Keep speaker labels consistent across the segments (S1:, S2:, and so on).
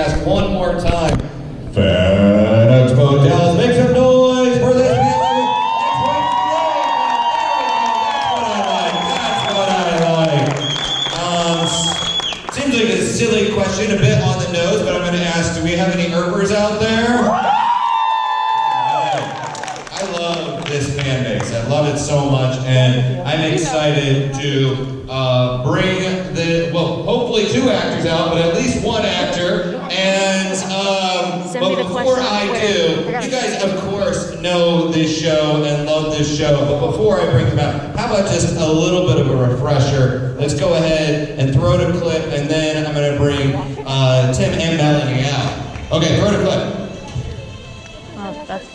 S1: ask one more time. FanExpo Dallas, make some noise for this video. Seems like a silly question, a bit on the nose, but I'm going to ask, do we have any Earpers out there? I love this fan base. I love it so much, and I'm excited to bring hopefully 2 actors out, but at least 1 actor. And but before I do, you guys of course know this show and love this show, but before I bring them out, how about just a little bit of a refresher? Let's go ahead and throw the clip, and then I'm going to bring Tim and Melanie out. Okay, throw the clip.
S2: Oh, that's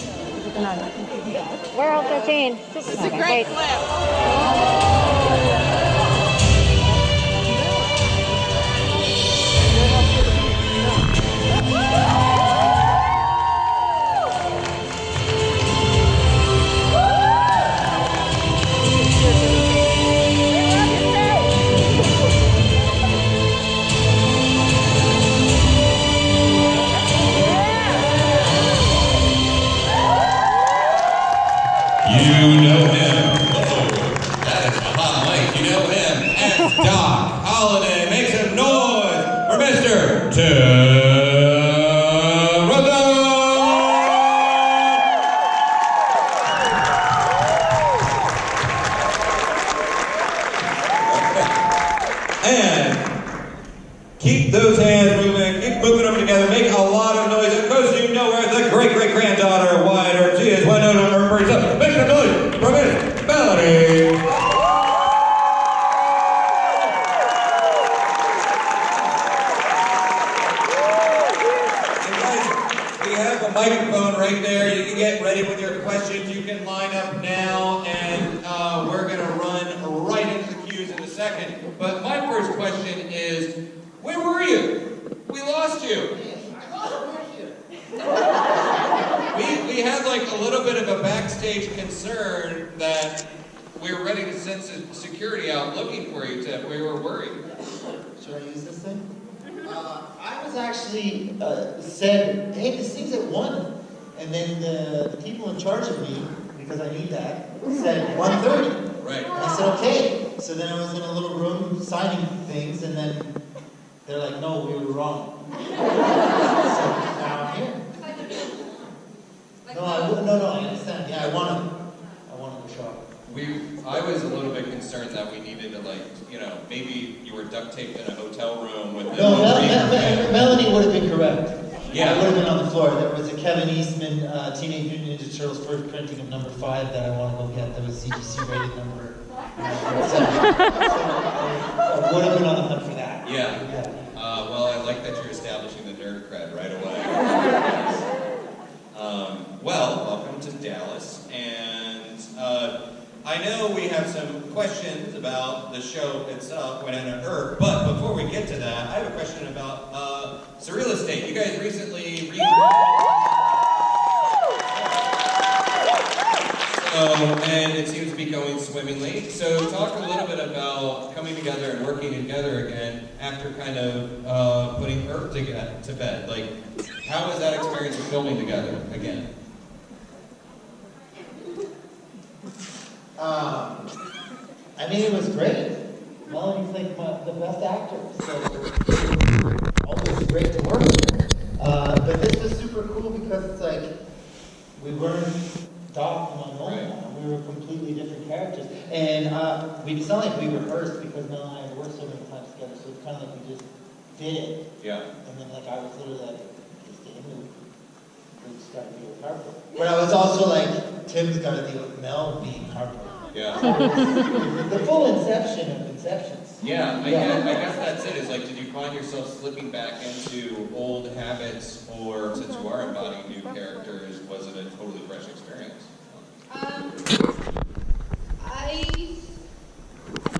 S2: we're all 13. This is a great clip.
S1: You know him. Oh, that is a hot mic. You know him as Doc Holliday. Make some noise for Mr. Rozon. And keep those hands moving. Keep moving them together. Make a lot of noise. Of course, you know where the great-great-granddaughter of Wyatt Earp. She is Wynonna Earp. Make some noise for Miss Melanie. We have a microphone right there. You can get ready with your questions. You can line up now, and we're going to run right into the queues in a second. But my first question is, where were you? We lost you. We had like a little bit of a backstage concern that we were ready to send security out looking for you, Tim. We were worried.
S3: Should I use this thing? I was actually said, hey, this thing's at 1. And then the people in charge of me, because I need that, said 1:30.
S1: Right.
S3: And I said, okay. So then I was in a little room signing things, and then they're like, no, we were wrong. So now I'm here. No, I understand. Yeah, I want to show up.
S1: I was a little bit concerned that we needed to, maybe you were duct taped in a hotel room with.
S3: No, Melanie would have been correct.
S1: Yeah.
S3: I would have been on the floor. There was a Kevin Eastman Teenage Mutant Ninja Turtles first printing of number 5 that I want to go get. That was CGC rated number 7. I would have been on the hunt for that.
S1: Yeah. Well, I like that you're establishing the nerd cred right away. Welcome to Dallas, and I know we have some questions about the show itself, Wynonna Earp, but before we get to that, I have a question about Surreal Estate. You guys recently and it seems to be going swimmingly. So talk a little bit about coming together and working together again after kind of putting Earp to bed. Like, how was that experience of filming together again?
S3: I mean, it was great. Melanie's like the best actor, so always great to work with. But this was super cool because it's like we weren't Doc and Wynonna. We were completely different characters, and it's not like we rehearsed because Melanie and I had worked so many times together. So it's kind of like we just did it.
S1: Yeah.
S3: And then like I was literally like, just get into it. We just got to deal with Harper. But I was also like, Tim's got to deal with Mel being Harper.
S1: Yeah.
S3: The full inception of conceptions.
S1: Yeah, I guess that's it. Is like, did you find yourself slipping back into old habits, or since you are embodying new characters, was it a totally fresh experience?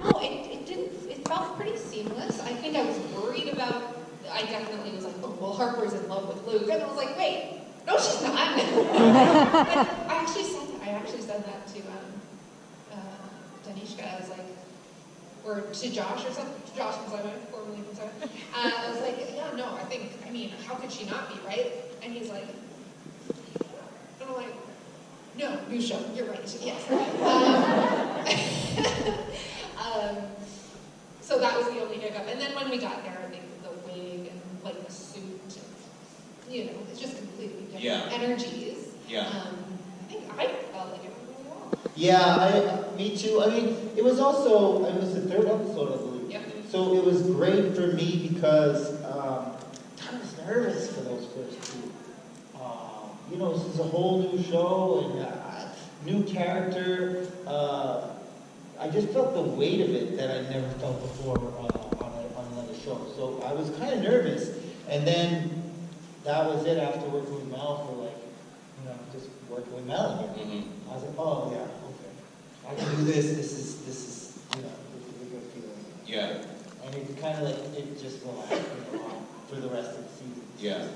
S4: No, it didn't. It felt pretty seamless. I think I was worried about. I definitely was like, oh, well, Harper's in love with Luke, and I was like, wait, no, she's not. But I actually said that to Danishka. I was like, or to Josh or something. Josh, because I went formerly from Seven. I was like, yeah, no, I think I mean, how could she not be, right? And he's like, and I'm like, no, new show, you're right, yes. So that was the only hiccup. And then when we got there, I think the wig and like the suit, and, you know, it's just completely different energies.
S1: Yeah.
S4: I think I felt like it went really well.
S3: Yeah, me too. I mean, it was also, it was the third episode, I believe.
S4: Yep.
S3: So it was great for me because I was nervous for those first two. You know, this is a whole new show and new character. I just felt the weight of it that I never felt before on another show. So I was kind of nervous. And then that was it after working with Mel for like, you know, just working with Melanie.
S1: Mm-hmm.
S3: I was like, oh yeah, okay. I can do this. This is, you know, this is a good feeling.
S1: Yeah.
S3: And it's kind of like, it just relaxed me a lot for the rest of the season.
S1: Yeah.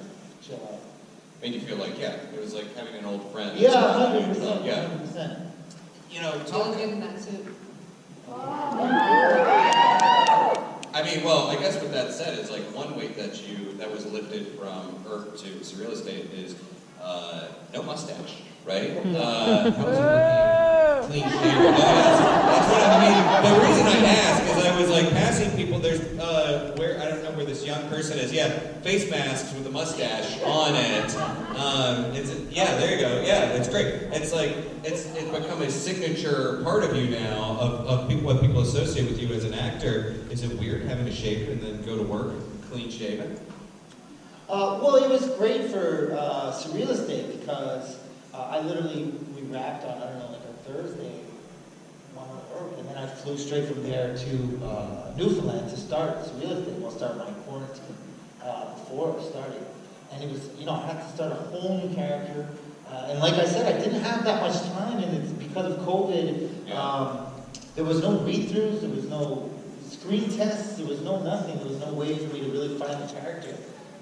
S3: Chill out.
S1: Made you feel like, yeah, it was like having an old friend.
S3: Yeah, 100%.
S1: Yeah.
S3: 100%.
S1: You know,
S4: All good in that suit.
S1: I mean, well, I guess with that said, it's like one weight that was lifted from Earp to Surreal Estate is no mustache, right? How was it clean shaven? That's what I mean. The reason I ask is I was like passing people. There's where I don't know where this young person is. Yeah, face masks with a mustache on it. Yeah, there you go. Yeah, it's great. It's like it's become a signature part of you now of people, what people associate with you as an actor. Is it weird having to shave and then go to work clean shaven?
S3: Well, it was great for Surreal Estate because we wrapped on, I don't know, like a Thursday, one on Earp, and then I flew straight from there to Newfoundland to start Surreal Estate. We'll start my quarantine before starting. And it was, you know, I had to start a whole new character. And like I said, I didn't have that much time, and it's because of COVID, there was no read-throughs, there was no screen tests, there was no nothing, there was no way for me to really find the character.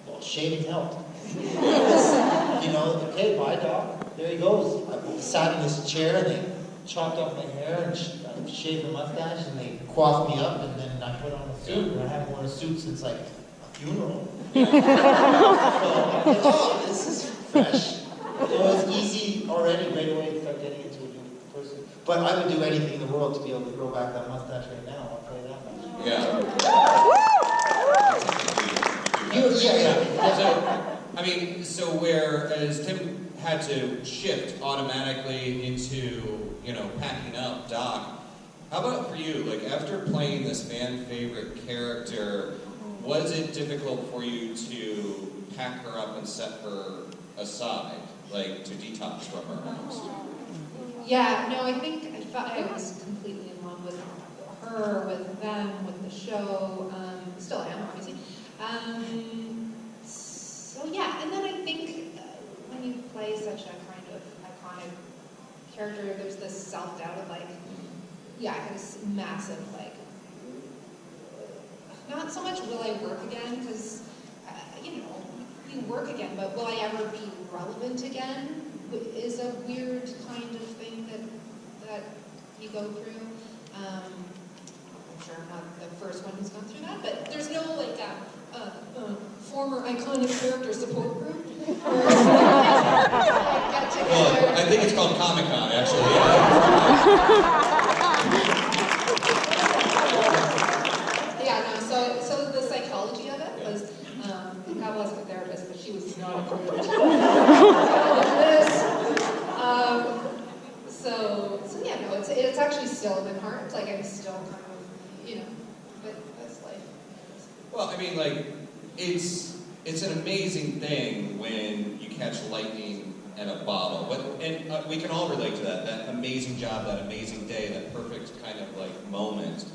S3: Well, shaving helped. You know, okay, bye doc, there he goes. I sat in this chair, and they chopped off my hair, and I shaved the mustache, and they coiffed me up, and then I put on a suit, and I haven't worn a suit since like a funeral. So I was like, oh, this is fresh. It was easy already right away to start getting into a new person. But I would do anything in the world to be able to grow back that mustache right now. I'll tell you that much.
S1: Yeah. So, I mean, so whereas Tim had to shift automatically into, you know, packing up Doc, how about for you? Like, after playing this fan favorite character, was it difficult for you to pack her up and set her aside, like to detox from her almost?
S4: Yeah, no, I think I thought I was completely in love with her, with them, with the show. Still am, obviously. So yeah, and then I think when you play such a kind of iconic character, there's this self-doubt of like, yeah, I had this massive like, not so much will I work again, because, you know, you work again, but will I ever be relevant again is a weird kind of thing that you go through. I'm sure I'm not the first one who's gone through that, but there's no like former iconic character support group. Well,
S1: I think it's called Comic-Con, actually.
S4: Yeah, no, so the psychology of it was, God bless the therapist, but she was not a good So yeah, no, it's actually still been hard. Like, I'm still kind of, you know, but that's life.
S1: Well, I mean, like, it's an amazing thing when you catch lightning in a bottle. And we can all relate to that amazing job, that amazing day, that perfect kind of like moment.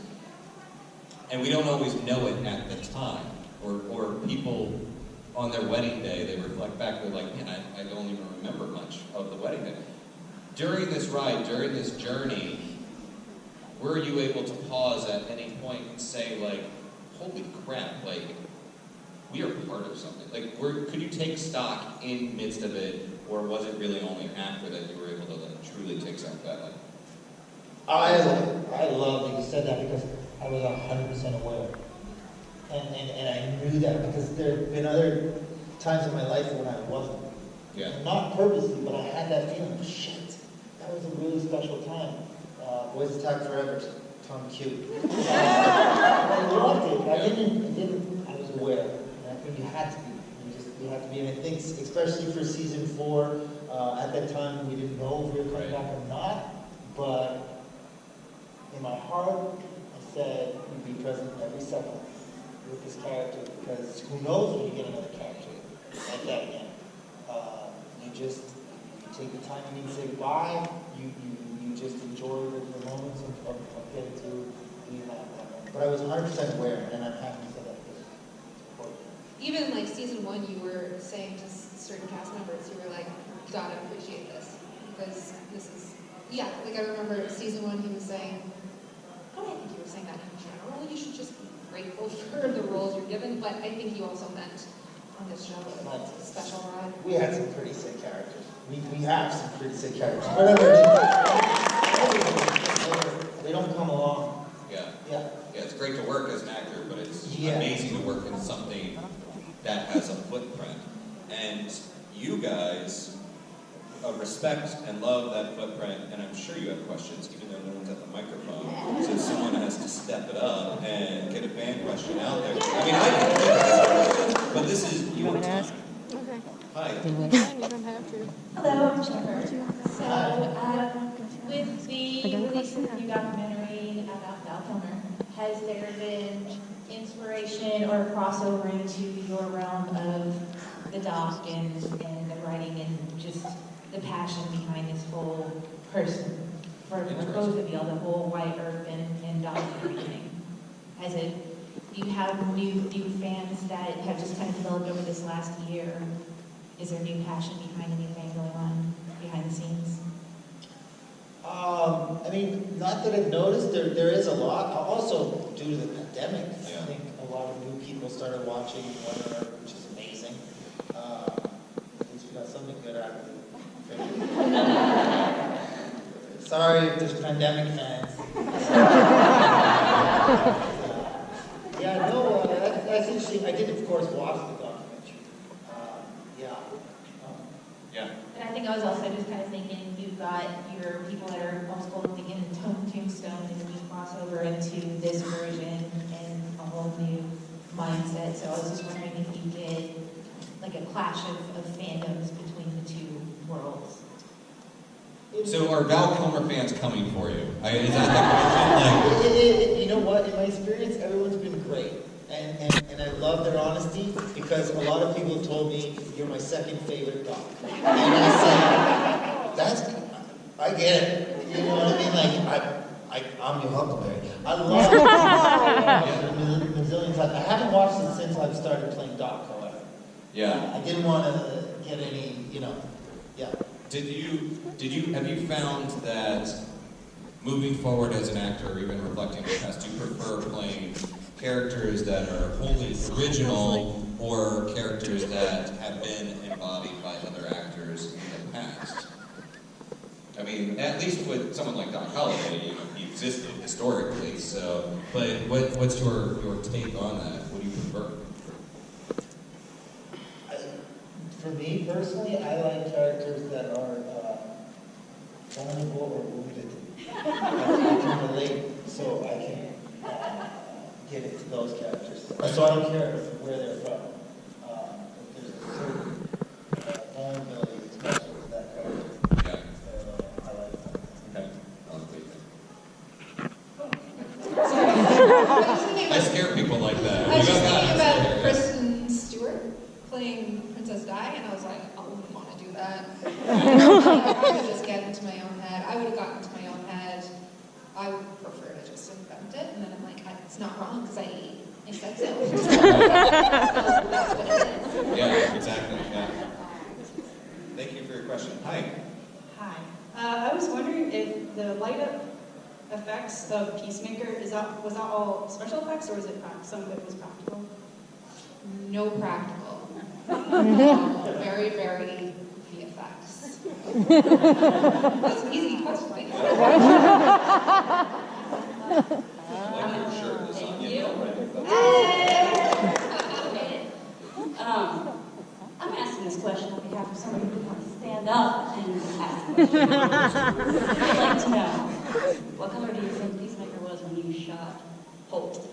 S1: And we don't always know it at the time. Or people on their wedding day, they reflect back, they're like, man, I don't even remember much of the wedding day. During this ride, during this journey, were you able to pause at any point and say, like, holy crap, like, we are part of something? Like, could you take stock in midst of it, or was it really only after that you were able to like, truly take stock of that? Like,
S3: I love that you said that because I was 100% aware. And I knew that because there have been other times in my life when I wasn't.
S1: Yeah.
S3: Not purposely, but I had that feeling, shit, that was a really special time. Boys Attack Forever, Tom Q. I loved it. I was aware. And I think you had to be. You had to be. And I think, especially for season 4, at that time, we didn't know if we were coming back or not. But in my heart, I said, you'd be present every second with this character. Because who knows when you get another character like that again. You take the time you need to say goodbye. You just enjoy the moments of getting to be in that moment. But I was 100% aware, and I'm happy to say that.
S4: Even like season 1, you were saying to certain cast members, you were like, gotta appreciate this. Because this is, yeah, like I remember season 1, he was saying, I don't think you were saying that in general, you should just be grateful for the roles you're given, but I think you also meant on this show, it's a special ride.
S3: We had some pretty sick characters. We have some pretty sick characters. They don't come along.
S1: Yeah.
S3: Yeah.
S1: Yeah, it's great to work as an actor, but it's
S3: Yeah.
S1: amazing to work in something that has a footprint. And you guys respect and love that footprint, and I'm sure you have questions, even though no one's at the microphone. So someone has to step it up and get a fan question out there. I mean, I can do this, but this is your time.
S2: Okay.
S1: Hi.
S2: You don't have to.
S5: Hello, I'm Jennifer. So, with the release of the new documentary about Val Kilmer, has there been inspiration or crossover into your realm of the doc and the writing and just the passion behind this whole person? For both of y'all, the whole White Earp and doc and everything. Has it, do you have new fans that have just kind of developed over this last year? Is there new passion behind anything going on behind the scenes?
S3: I mean, not that I've noticed, there is a lot. Also, due to the pandemic, I think a lot of new people started watching Wynonna, which is amazing. At least we got something good out of it. Sorry if there's pandemic fans. Yeah, no, that's interesting. I did, of course, watch the documentary. Yeah.
S1: Yeah.
S5: And I think I was also just kind of thinking, you've got your people that are homeschooled thinking Tombstone and just crossover into this version and a whole new mindset. So I was just wondering if you get like a clash of fandoms between the two worlds.
S1: So are Val Kilmer fans coming for you? Is that the question?
S3: You know what? In my experience, everyone's been great. And I love their honesty because a lot of people have told me, you're my second favorite doc. And I said, I get it. You know what I mean? I'm your Huckleberry. I love it. A million times. I haven't watched it since I've started playing doc, however.
S1: Yeah.
S3: I didn't want to get any, yeah.
S1: Have you found that moving forward as an actor, or even reflecting on the past, do you prefer playing characters that are wholly original or characters that have been embodied by other actors in the past? I mean, at least with someone like Doc Holliday, he existed historically, so, but what's your take on that? What do you prefer?
S3: For me personally, I like characters that are vulnerable or wounded. I can relate, so I can get into those characters. So I don't care where they're from. If there's a certain vulnerability, especially with that character,
S1: Yeah.
S3: I like that.
S1: Okay. I'll agree with
S4: I
S1: I scare people like that.
S4: was just thinking about Kristen Stewart playing Princess Di, and I was like, I wouldn't want to do that. I would just get into my own head. I would have gotten into my own head. I would prefer to just invent it, and then I'm like, it's not wrong because I eat. I said so. That's what it is.
S1: Yeah, exactly. Yeah. Thank you for your question. Hi.
S6: Hi. I was wondering if the light-up effects of Peacemaker, was that all special effects, or was it some of it was practical?
S4: No practical. Very, very VFX. That's an easy question.
S1: Like your shirt is on you already.
S7: I'd like to know, what color do you think Peacemaker was when you shot Holt?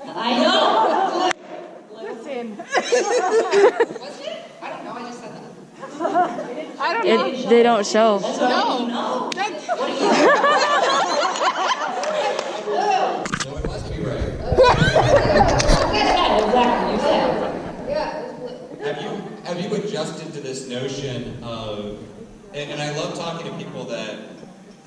S7: I know!
S2: Listen.
S4: Was it? I don't know, I just said that.
S2: I don't know. They don't show.
S7: No.
S1: So it must be right.
S7: Yeah, exactly, you said.
S4: Yeah, it was blue.
S1: Have you adjusted to this notion of, and I love talking to people that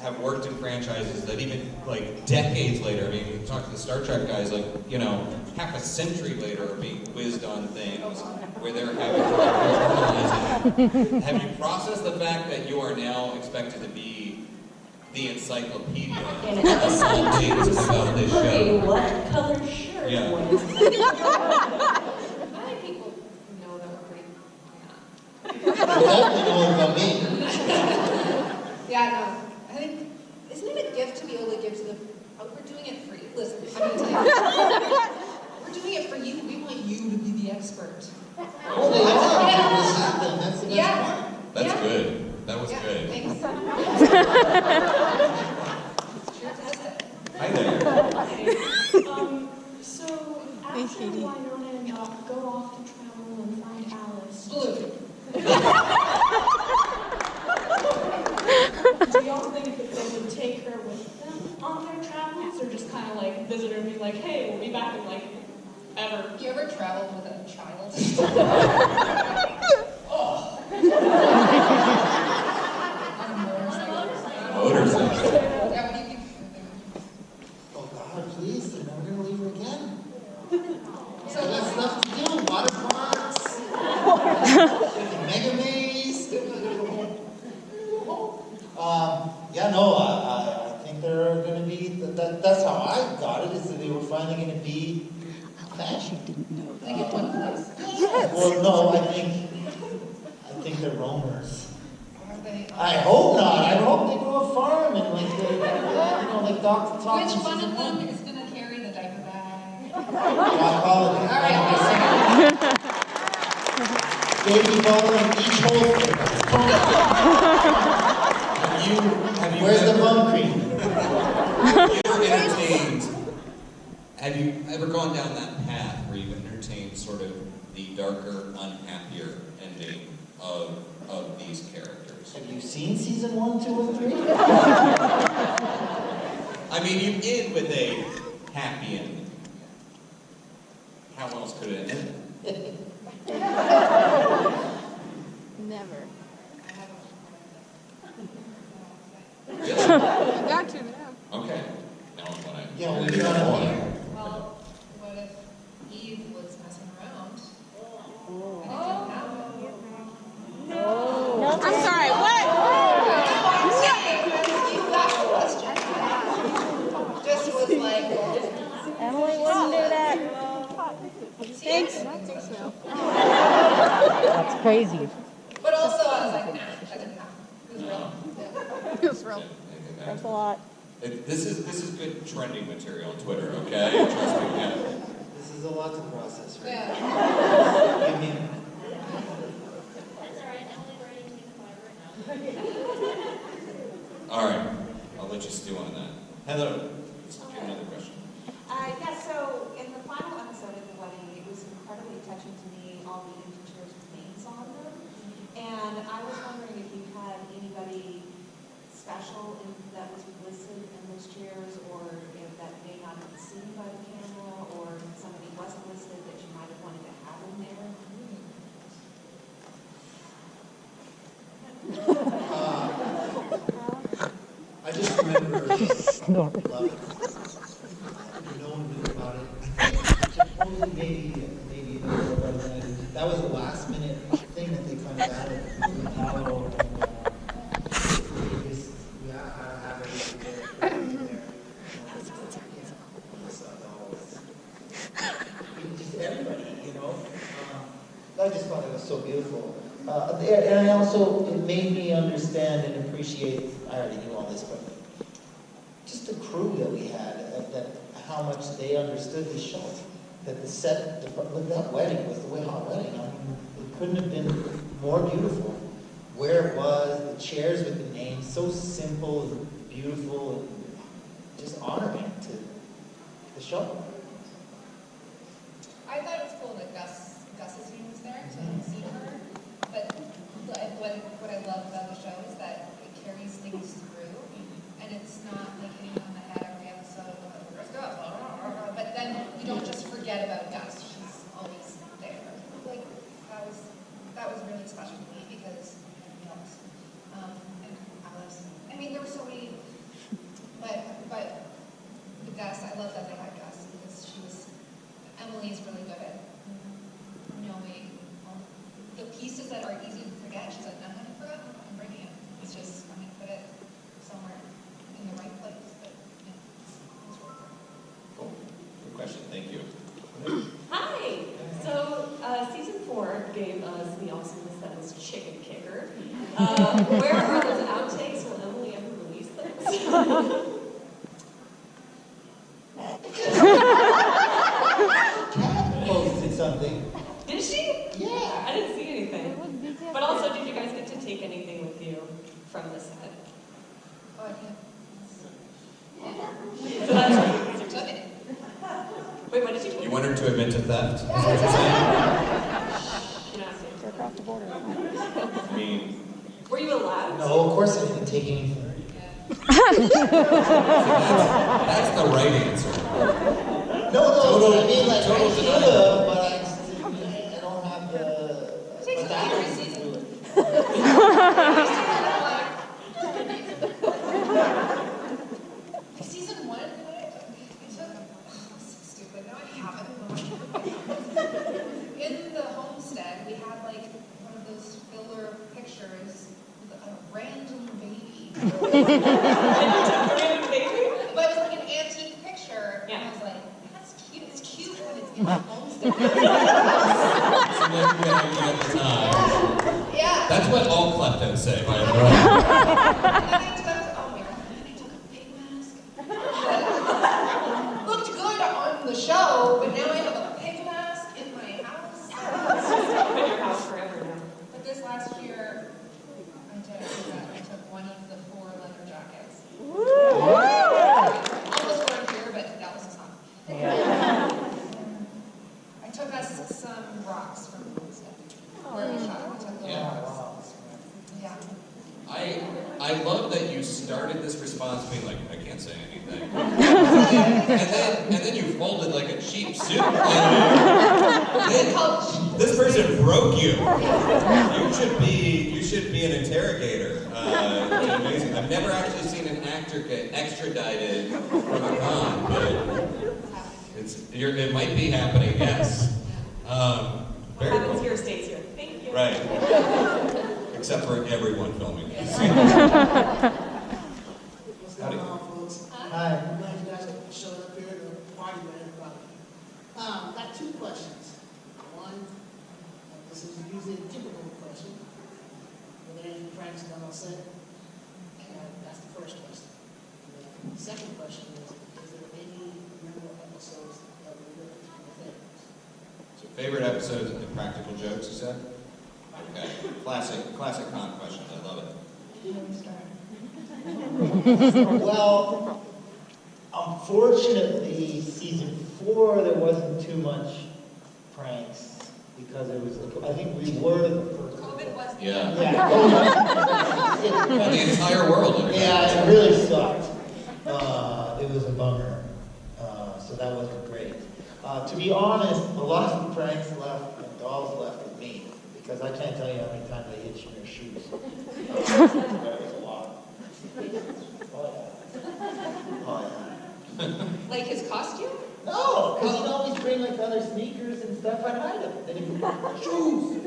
S1: have worked in franchises that even like decades later, I mean, we talk to the Star Trek guys, like, you know, half a century later are being quizzed on things where they're having to internalize it. Have you processed the fact that you are now expected to be the encyclopedia
S7: And
S1: of all things about this show?
S7: What color shirt?
S1: Yeah.
S4: I think people know that we're pretty
S3: Definitely know about me.
S4: Yeah, no. I think, isn't it a gift to be able to give to the, we're doing it for you. Listen, I'm going to tell you. We're doing it for you. We want you to be the expert.
S3: Well, they are. This happened. That's the best
S4: Yeah.
S3: part.
S1: That's
S4: Yeah.
S1: good. That was
S4: Yeah,
S1: good.
S4: thanks. Sure does it.
S1: Hi there.
S5: So after Wynonna and Doc go off to travel and find Alice,
S4: Blue.
S5: do y'all think that they would take her with them on their travels, or just kind of like visit her and be like, hey, we'll be back in like ever?
S4: You ever traveled with a child? On a motorcycle.
S1: Motorcycle.
S4: Yeah, what do you think?
S3: Oh God, please, they're never gonna leave her again.
S4: So
S3: I got stuff to do. Water parks, mega maze. Yeah, no, I think they're gonna be. That's how I got it. Is that they were finally gonna be fashion.
S4: They get one place.
S3: Well, no, I think they're roamers.
S4: Are they?
S3: I hope not. I hope they grow a farm and like they, like Doc talks.
S4: Which one of them is going to carry the diaper bag?
S3: Doc Holiday.
S4: All right.
S3: Baby ball in each holster. Where's the bum cream?
S1: Have you ever gone down that path where you've entertained sort of the darker, unhappier ending of these characters?
S3: Have you seen season 1, 2, and 3?
S1: I mean, you end with a happy ending. How else could it end?
S2: Never.
S1: Really?
S2: Got to now.
S1: Okay. Now I'm gonna.
S3: Yeah, we're trying to.
S4: Well, what if Eve was messing around? And it didn't happen?
S2: I'm sorry, what?
S4: You got the question. Just was like,
S2: Emily wouldn't do that. Thanks. That's crazy.
S4: but also I was like, nah, that didn't happen. It was real. Yeah.
S2: It was real. Thanks a lot.
S1: This is good trending material on Twitter, okay? Trust me, yeah.
S3: This is a lot to process, right?
S4: Yeah.
S3: Give me a minute.
S1: All right, I'll let you stew on that. Hello. Let's do another question.
S8: Yeah, so in the final episode of the wedding, it was incredibly touching to me, all the empty chairs with names on them. And I was wondering if you had anybody special that was listed in those chairs, or if that may not have been seen by the camera, or if somebody wasn't listed that you might have wanted to have in there.
S3: I just remember love it. No one knew about it. Totally maybe that was a last minute thing that they kind of added in the Palo. We have everything there. Just everybody, I just thought it was so beautiful. And I also, it made me understand and appreciate, I already knew all this, but just the crew that we had, that how much they understood the show. That the set, look, that wedding was the way hot wedding. I mean, it couldn't have been more beautiful where it was, the chairs with the names, so simple and beautiful, and just honoring to the show.
S4: I thought it was cool that Gus's name was there, so I didn't see her. But what I love about the show is that it carries things through, and it's not like hitting on the head every episode. Where's Gus? But then you don't just forget about Gus. She's always there. Like that was really special to me because and Alice. I mean, there were so many, but the Gus. I love that they had Gus because Emily's really good at knowing the pieces that are easy to forget. She's like, I'm going to forget. I'm bringing it. It's just I'm going to put it somewhere in the right place. But it's worth it.
S1: Cool. Good question. Thank you.
S9: Hi! So, season 4 gave us the awesomeness that was Chicken Kicker. Where are those outtakes? Will Emily ever release those?
S3: Kat posted something.
S9: Did she?
S3: Yeah.
S9: I didn't see anything. But also, did you guys get to take anything with you from the set?
S4: Oh, I can't.
S9: So that's
S4: Took it.
S9: Wait, what did you do?
S1: You want her to admit to theft? Is that what you're saying?
S9: You're not saying.
S2: They're across the border.
S1: I mean,
S9: Were you allowed?
S3: No, of course I didn't take anything.
S1: that's the right answer.
S3: No,
S1: Total-
S3: I mean, like,
S1: total
S3: I should
S1: denial.
S3: have, but I don't have the
S4: Takes a
S3: battery
S4: few
S3: to
S4: seasons.
S3: do it.
S4: Season 1, it took, this is stupid, now I have it. In the homestead, we had like one of those filler pictures with a random baby.
S9: Random baby?
S4: But it was like an antique picture, and I was like, that's cute, it's cute when it's in the homestead.
S1: Seemed like you had idea at the time.
S4: Yeah.
S1: That's what all kleptos say, by the way.
S4: And then I took, oh my god, and I took a pig mask. Looked good on the show, but now I have a pig mask in my house.
S9: It's just up in your house forever now.
S4: But this last year, I took one of the 4 leather jackets. Almost weren't here, but that was a song. I took us some rocks from Homestead, where we shot. We took little
S1: Yeah.
S4: rocks. Yeah.
S1: I love that you started this response being like, I can't say anything. and then you folded like a cheap suit. This person broke you. You should be an interrogator. It's amazing. I've never actually seen an actor get extradited from a con, but it might be happening, yes.
S9: What
S1: Very
S9: happens
S1: cool.
S9: here stays here. Thank you.
S1: Right. Except for everyone filming.
S10: What's going on, folks?
S3: Hi.
S10: I'm glad you guys showed up here to party with everybody. Got 2 questions. One, this is usually a typical question. Were there any pranks done on set? That's the first question. And the second question is there any memorable episodes that were your favorites?
S1: So favorite episodes of the practical jokes, you said? Okay. Classic con question. I love it.
S3: Well, unfortunately, season 4 there wasn't too much pranks because it was. I think we were the first.
S4: COVID was
S1: Yeah.
S3: Yeah.
S1: The entire world.
S3: Yeah, it really sucked. It was a bummer. So that wasn't great. To be honest, a lot of the pranks left and dolls left with me because I can't tell you how many times I hit you in your shoes. That was a lot. Oh yeah.
S4: like his costume?
S3: No, because he'd always bring like other sneakers and stuff. I'd hide them. Then he'd go, shoes.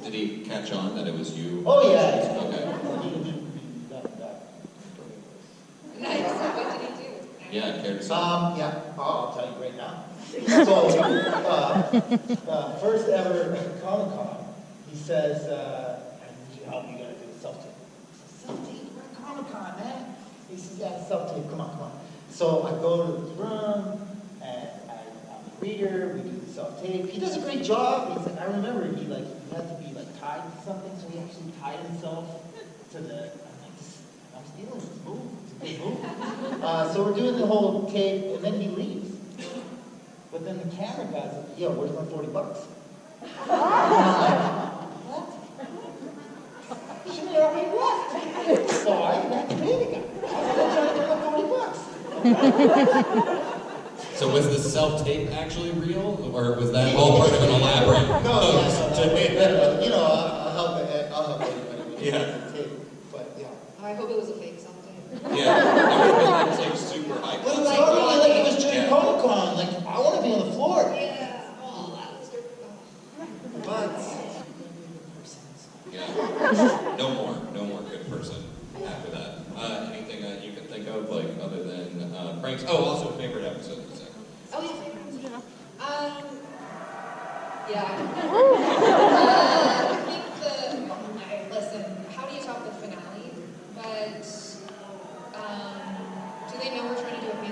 S1: Did he catch on that it was you?
S3: Oh yeah.
S1: Okay.
S4: Nice. What did he do?
S1: Yeah, care to say?
S3: Yeah. I'll tell you right now. So, first ever Comic-Con, he says, I need your help. You gotta do a self-tape. Self-tape? We're at Comic-Con, man. He says, yeah, self-tape. Come on. So I go to the room and I'm reader, we do the self-tape. He does a great job. He's, I remember he had to be like tied to something, so he actually tied himself to the, I'm stealing this move. It's a big move. So we're doing the whole tape, and then he leaves. But then the camera guy's like, yo, where's my $40? What? Should have already left. So I had to pay the guy. I was trying to get my $40.
S1: So was the self-tape actually real, or was that all part of an elaborate hoax?
S3: You know, I'll help anybody with the tape. But yeah.
S4: I hope it was a fake self-tape.
S1: Yeah, that would have been like super high.
S3: But it was already like it was during Comic-Con. Like, I want to be on the floor.
S4: Yeah. Oh, that was
S3: But
S1: yeah, no more good person after that. Anything that you can think of, like other than pranks? Oh, also favorite episode of the second.
S4: Oh, yeah, favorite episode. Yeah. I think listen, how do you top the finale? But, do they know we're trying to do a family?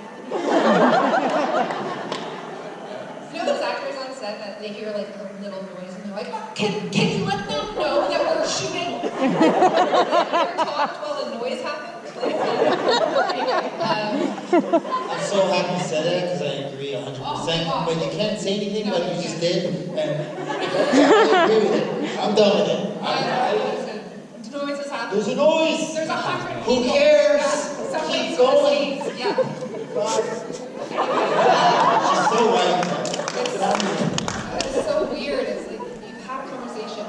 S4: You know those actors on set that they hear like a little noise and they're like, oh, can you let them know that we're shooting? Have you ever talked while the noise happens?
S3: I'm so happy you said that because I agree 100%. But you can't say anything like you just did. And I agree with it. I'm done with it.
S4: Noise is happening.
S3: There's a noise.
S4: There's 100
S3: Who
S4: people.
S3: cares?
S4: Somebody's
S3: Keep going.
S4: Yeah.
S3: She's so right.
S4: It's so weird. It's like you've had a conversation.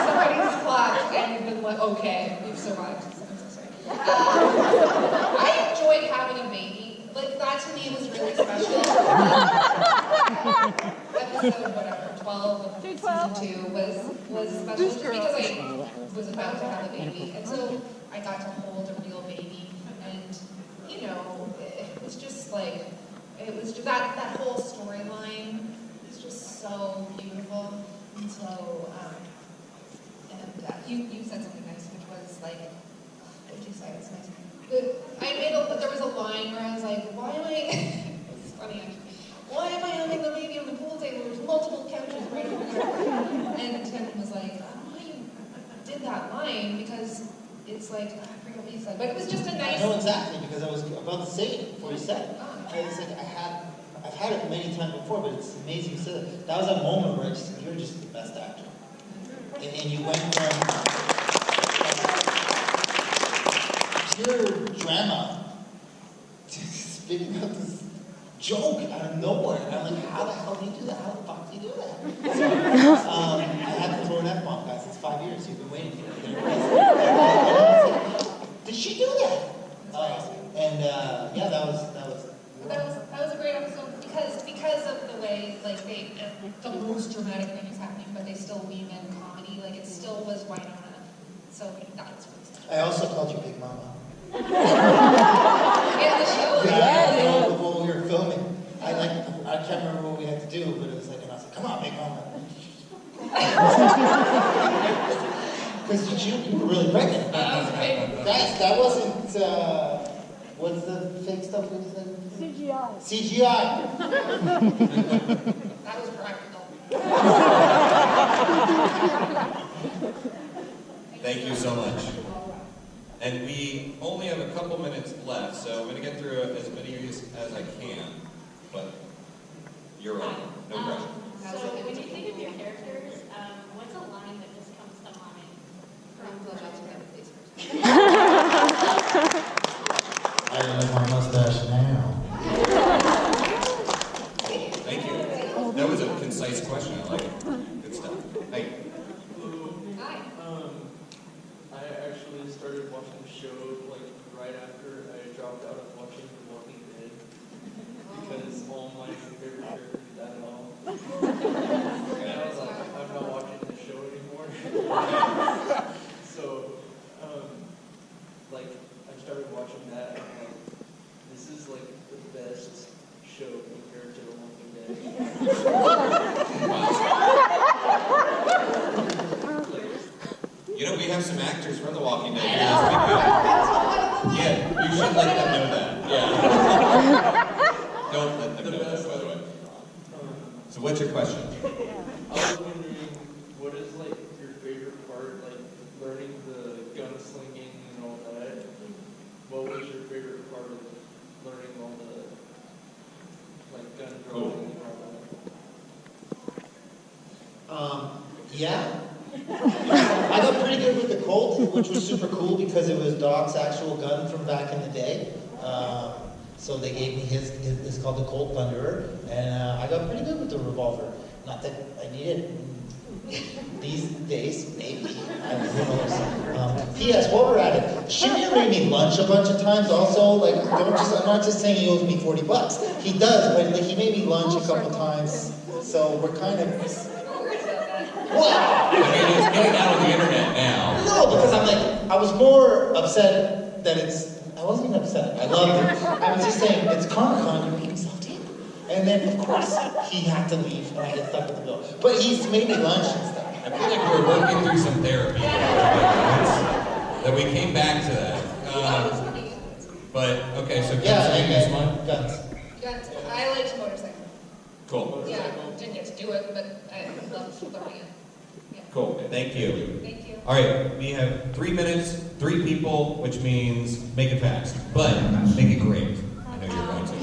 S4: Somebody's clapped and you've been like, okay, you've survived. I'm so sorry. I enjoyed having a baby. Like, that to me was really special. Episode, whatever, 12 of season 2 was special just because I was about to have a baby. And so I got to hold a real baby. And, you know, it was just like, it was just, that whole storyline was just so beautiful. And so, you said something nice, which was like, what did you say? It's nice. There was a line where I was like, why am I, it's funny actually, why am I having the baby on the pool table? There's multiple couches right over here. And Tim was like, I don't know why you did that line, because it's like, I forget what he said, but it was just a nice...
S3: I know exactly, because I was about to say it before you said it. I was like, I've had it many times before, but it's amazing you said it. That was a moment where I just, you're just the best actor. And you went from pure drama to spitting out this joke out of nowhere. And I'm like, how the hell do you do that? How the fuck do you do that? So, I had to throw an F-bomb, guys. It's 5 years. You've been waiting for it. And I was like, did she do that? Yeah, that was
S4: a great episode because of the way, like, the most dramatic thing is happening, but they still weave in comedy. Like, it still was Wynonna. So that's really special.
S3: I also called you Big Mama.
S4: In the show?
S3: Yeah, when we were filming. I can't remember what we had to do, but it was like, and I was like, come on, Big Mama. Because you were really pregnant. Guys, that wasn't, what's the fake stuff we said? CGI.
S4: That was practical.
S1: Thank you so much. And we only have a couple minutes left, so I'm going to get through as many of these as I can. But you're on. No pressure.
S5: So when you think of your characters, what's a line that just comes to mind?
S3: I love my mustache now.
S1: Thank you. That was a concise question. I like it. Good stuff. Thank you.
S4: Hi.
S11: I actually started watching the show like right after I dropped out of watching The Walking Dead because all my favorite characters died off. And I was like, I'm not watching the show anymore. So, like, I started watching that and I'm like, this is like the best show compared to The Walking Dead.
S1: You know, we have some actors from The Walking Dead here this weekend. Yeah, you should let them know that. Yeah. Don't let them know that, by the way. So what's your question?
S11: I was wondering, what is like your favorite part, like learning the gunslinging and all that? What was your favorite part of learning all the like gun drawing and all that?
S3: Yeah. I got pretty good with the Colt, which was super cool because it was Doc's actual gun from back in the day. So they gave me his it's called the Colt Thunderer, and I got pretty good with the revolver. Not that I need it these days, maybe. Who knows? P.S. While we're at it, Shinny made me lunch a bunch of times also. Like, I'm not just saying he owes me $40. He does, but like, he made me lunch a couple times. So we're kind of... What?
S1: I mean, it's getting out on the internet now.
S3: No, because I'm like, I was more upset that it's... I wasn't even upset. I loved it. I was just saying, it's Comic-Con, you make yourself tape. And then, of course, he had to leave, and I get stuck with the bill. But he's made me lunch and stuff.
S1: I feel like we're working through some therapy. That we came back to that. But, okay, so gunsling this one?
S3: Guns.
S4: Guns. I liked motorcycle.
S1: Cool.
S4: Yeah, didn't get to do it, but I loved learning it. Yeah.
S1: Cool, thank you.
S4: Thank you.
S1: All right, we have 3 minutes, 3 people, which means make it fast, but make it great. I know you're going to.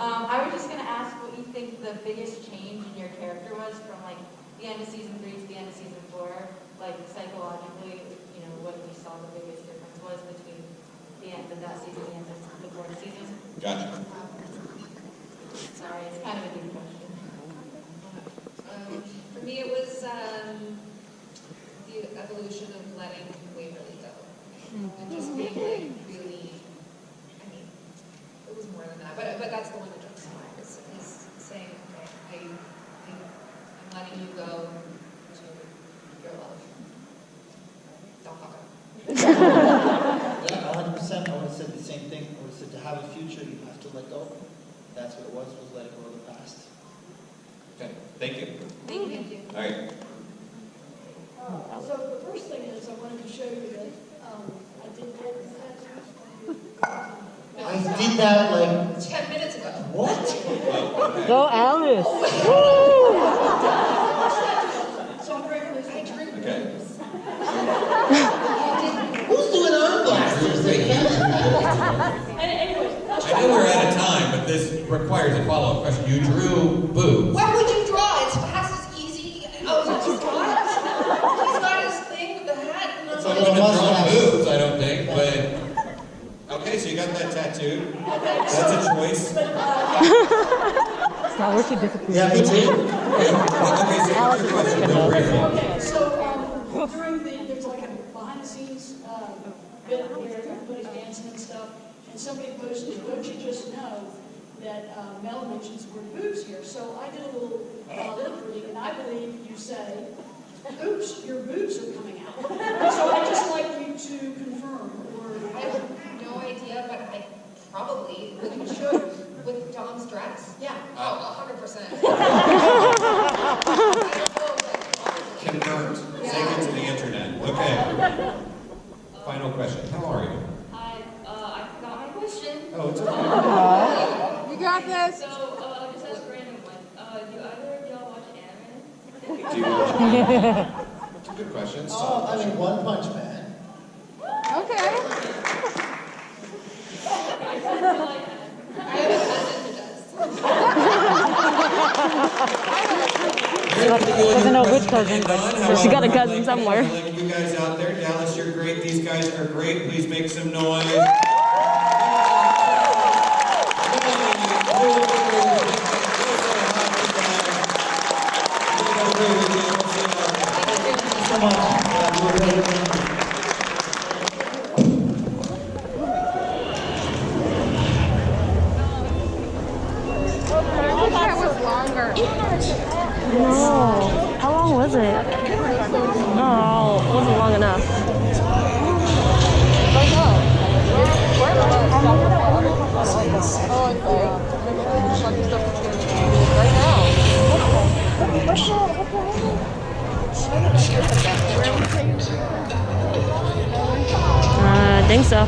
S12: I was just going to ask what you think the biggest change in your character was from like the end of season 3 to the end of season 4, like psychologically, you know, what you saw the biggest difference was between the end of that season and the end of the 4th season.
S1: Gotcha.
S12: Sorry, it's kind of a deep question.
S4: For me, it was the evolution of letting Waverly go. And just being like really, I mean, it was more than that, but that's the one that jumps to mind, is saying, okay, I'm letting you go to your love. Don't fuck up.
S3: Yeah, 100%. I would have said the same thing. I would have said to have a future, you have to let go. That's what it was letting go of the past.
S1: Okay, thank you.
S4: Thank you.
S1: All right.
S13: So the first thing is I wanted to show you that I did get the tattoos.
S3: I did that like
S4: 10 minutes ago.
S3: What?
S2: Go Alice!
S13: So I'm very pleased.
S4: I drew
S1: Okay.
S3: Who's doing arm blasters?
S4: Anyways,
S1: I know we're out of time, but this requires a follow-up question. You drew boobs.
S4: why would you draw? It's fast, it's easy. I was like, he's got his thing with the hat. And
S3: It's
S4: I'm
S3: a
S1: I
S4: like,
S3: little
S1: wouldn't have drawn
S3: mustache.
S1: boobs, I don't think, but... Okay, so you got that tattoo. That's a choice.
S2: It's not where she disappeared.
S3: Yeah, me too.
S1: Okay, so what's your question? Real briefly.
S13: Okay, so there's like a behind the scenes bit where everybody's dancing and stuff, and somebody posted, don't you just know that Mel mentions the word boobs here? So I did a little lip reading, and I believe you say, oops, your boobs are coming out. So I'd just like you to confirm, or
S4: I have no idea, but I probably with Dom's dress.
S13: yeah.
S4: Oh, 100%.
S1: Confirmed. Take it to the internet. Okay. Final question. How are you?
S7: I forgot my question.
S1: Oh, it's okay.
S2: You got this!
S7: So, just ask a random one. Do either of y'all watch anime?
S1: Do you watch anime? Two good questions.
S3: Oh, I mean, One Punch Man.
S2: Okay.
S4: I have a cousin who does.
S2: Doesn't know which cousin, but she got a cousin somewhere.
S1: Like you guys out there, Dallas, you're great. These guys are great. Please make some noise.
S2: No. How long was it? Oh, it wasn't long enough. I think so.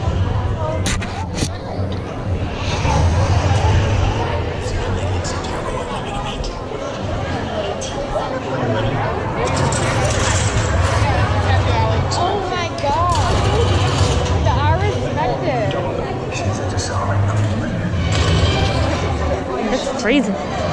S2: freezing.